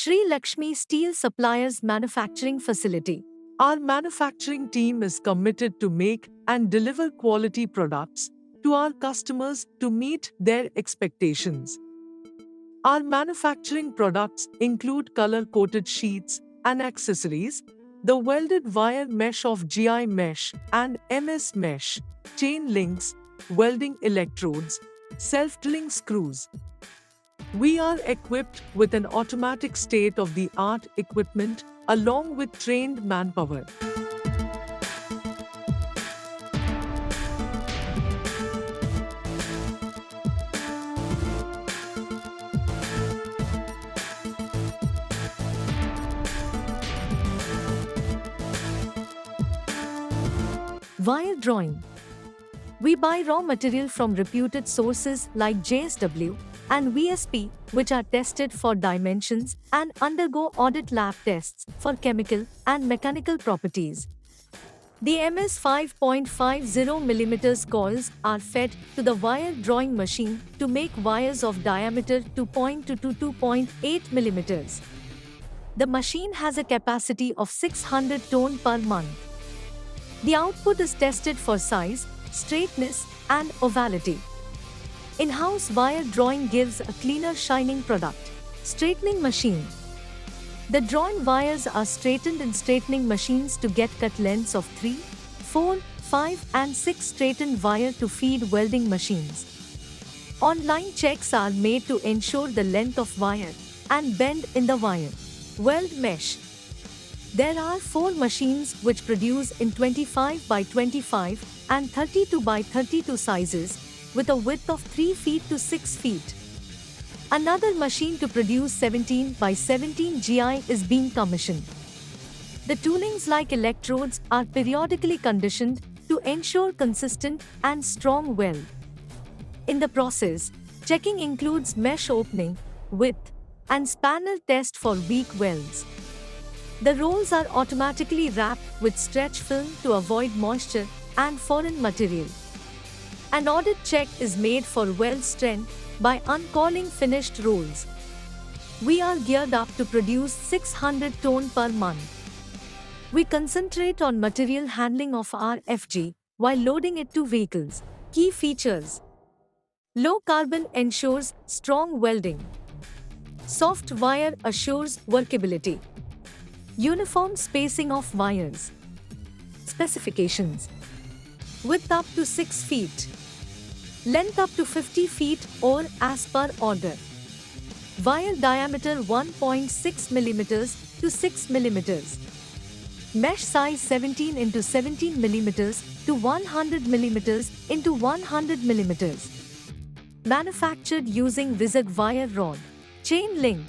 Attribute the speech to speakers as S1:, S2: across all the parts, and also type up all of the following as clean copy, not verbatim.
S1: Sri Lakshmi Steel Suppliers Manufacturing Facility. Our manufacturing team is committed to make and deliver quality products to our customers to meet their expectations. Our manufacturing products include color-coated sheets and accessories, the welded wire mesh of GI mesh and MS mesh, chain links, welding electrodes, self-drilling screws. We are equipped with an automatic state-of-the-art equipment along with trained manpower. Wire drawing. We buy raw material from reputed sources like JSW and VSP, which are tested for dimensions and undergo audit lab tests for chemical and mechanical properties. The MS 5.50 coils are fed to the wire drawing machine to make wires of diameter 2.2 to 2.8 mm. The machine has a capacity of 600 tons per month. The output is tested for size, straightness, and ovality. In-house wire drawing gives a cleaner shining product. Straightening machine. The drawn wires are straightened in straightening machines to get cut lengths of 3, 4, 5, and 6 straightened wire to feed welding machines. Online checks are made to ensure the length of wire and bend in the wire. Weld mesh. There are 4 machines which produce in 25 by 25 and 32 by 32 sizes with a width of 3 feet to 6 feet. Another machine to produce 17 by 17 GI is being commissioned. The toolings like electrodes are periodically conditioned to ensure consistent and strong weld. In the process, checking includes mesh opening, width, and spanner test for weak welds. The rolls are automatically wrapped with stretch film to avoid moisture and foreign material. An audit check is made for weld strength by uncalling finished rolls. We are geared up to produce 600 tons per month. We concentrate on material handling of RFG while loading it to vehicles. Key features. Low carbon ensures strong welding. Soft wire assures workability. Uniform spacing of wires. Specifications. Width up to 6 feet. Length up to 50 feet or as per order. Wire diameter 1.6 mm to 6 mm. Mesh size 17 into 17 mm to 100 mm into 100 mm. Manufactured using Vizag wire rod. Chain link.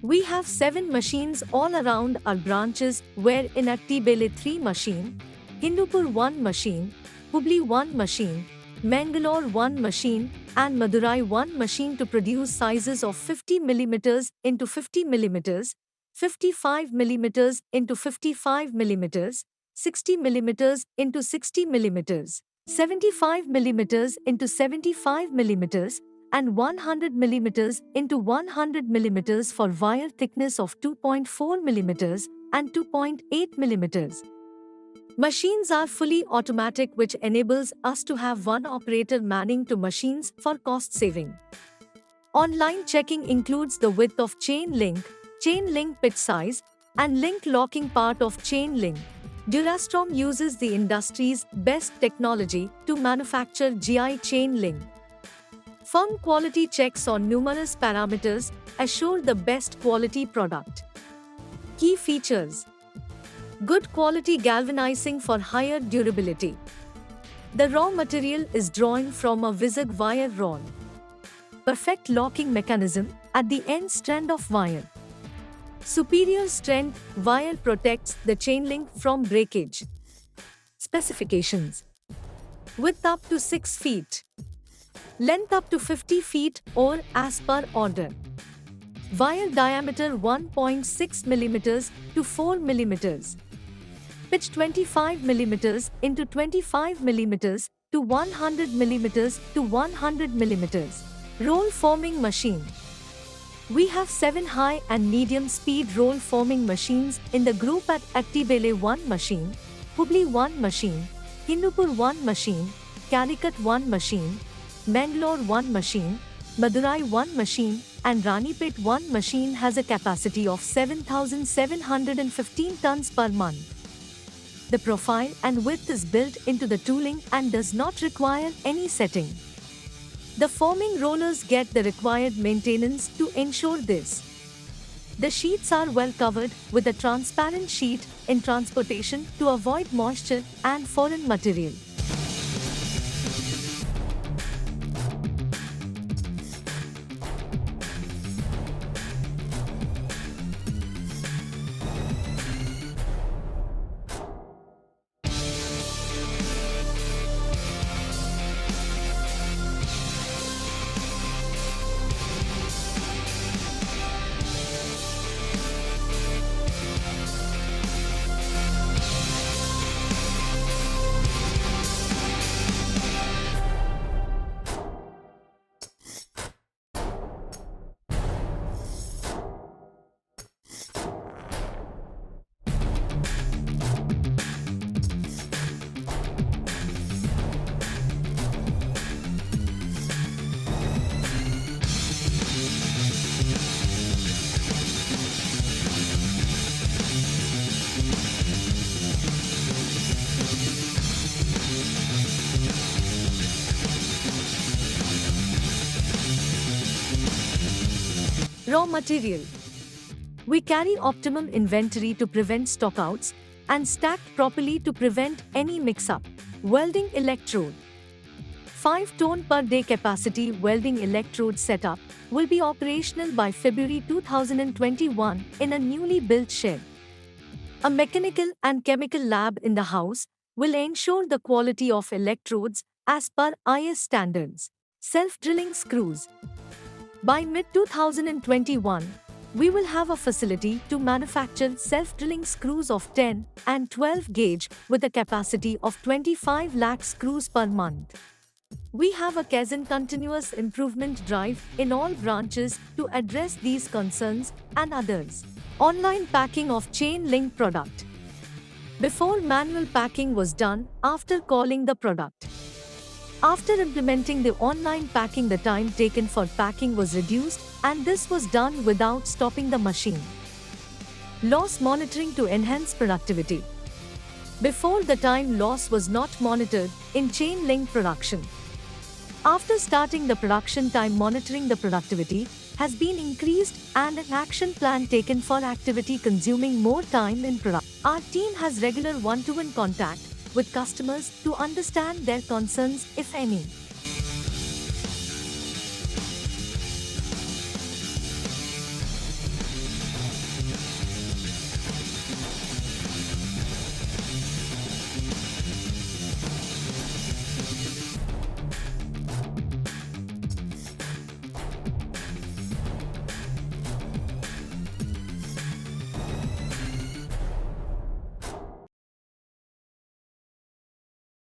S1: We have 7 machines all around our branches, where in Attibele 3 machine, Hindupur 1 machine, Hubli 1 machine, Mangalore 1 machine, and Madurai 1 machine to produce sizes of 50 mm into 50 mm, 55 mm into 55 mm, 60 mm into 60 mm, 75 mm into 75 mm, and 100 mm into 100 mm for wire thickness of 2.4 mm and 2.8 mm. Machines are fully automatic, which enables us to have one operator manning 2 machines for cost saving. Online checking includes the width of chain link pitch size, and link locking part of chain link. Durastrom uses the industry's best technology to manufacture GI chain link. Firm quality checks on numerous parameters assure the best quality product. Key features. Good quality galvanizing for higher durability. The raw material is drawn from a Vizag wire rod. Perfect locking mechanism at the end strand of wire. Superior strength wire protects the chain link from breakage. Specifications. Width up to 6 feet. Length up to 50 feet or as per order. Wire diameter 1.6 mm to 4 mm. Pitch 25 mm into 25 mm to 100 mm to 100 mm. Roll forming machine. We have 7 high and medium speed roll forming machines in the group at Attibele 1 machine, Hubli 1 machine, Hindupur 1 machine, Calicut 1 machine, Mangalore 1 machine, Madurai 1 machine, and Ranipet 1 machine has a capacity of 7,715 tons per month. The profile and width is built into the tooling and does not require any setting. The forming rollers get the required maintenance to ensure this. The sheets are well covered with a transparent sheet in transportation to avoid moisture and foreign material. Raw material. We carry optimum inventory to prevent stockouts and stacked properly to prevent any mix-up. Welding electrode. 5 ton per day capacity welding electrode setup will be operational by February 2021 in a newly built shed. A mechanical and chemical lab in the house will ensure the quality of electrodes as per IS standards. Self-drilling screws. By mid-2021, we will have a facility to manufacture self-drilling screws of 10 and 12 gauge with a capacity of 25 lakh screws per month. We have a Kaizen continuous improvement drive in all branches to address these concerns and others. Online packing of chain link product. Before, manual packing was done after calling the product. After implementing the online packing, the time taken for packing was reduced, and this was done without stopping the machine. Loss monitoring to enhance productivity. Before, the time loss was not monitored in chain link production. After starting the production, time monitoring the productivity has been increased and an action plan taken for activity consuming more time in production. Our team has regular one-to-one contact with customers to understand their concerns, if any.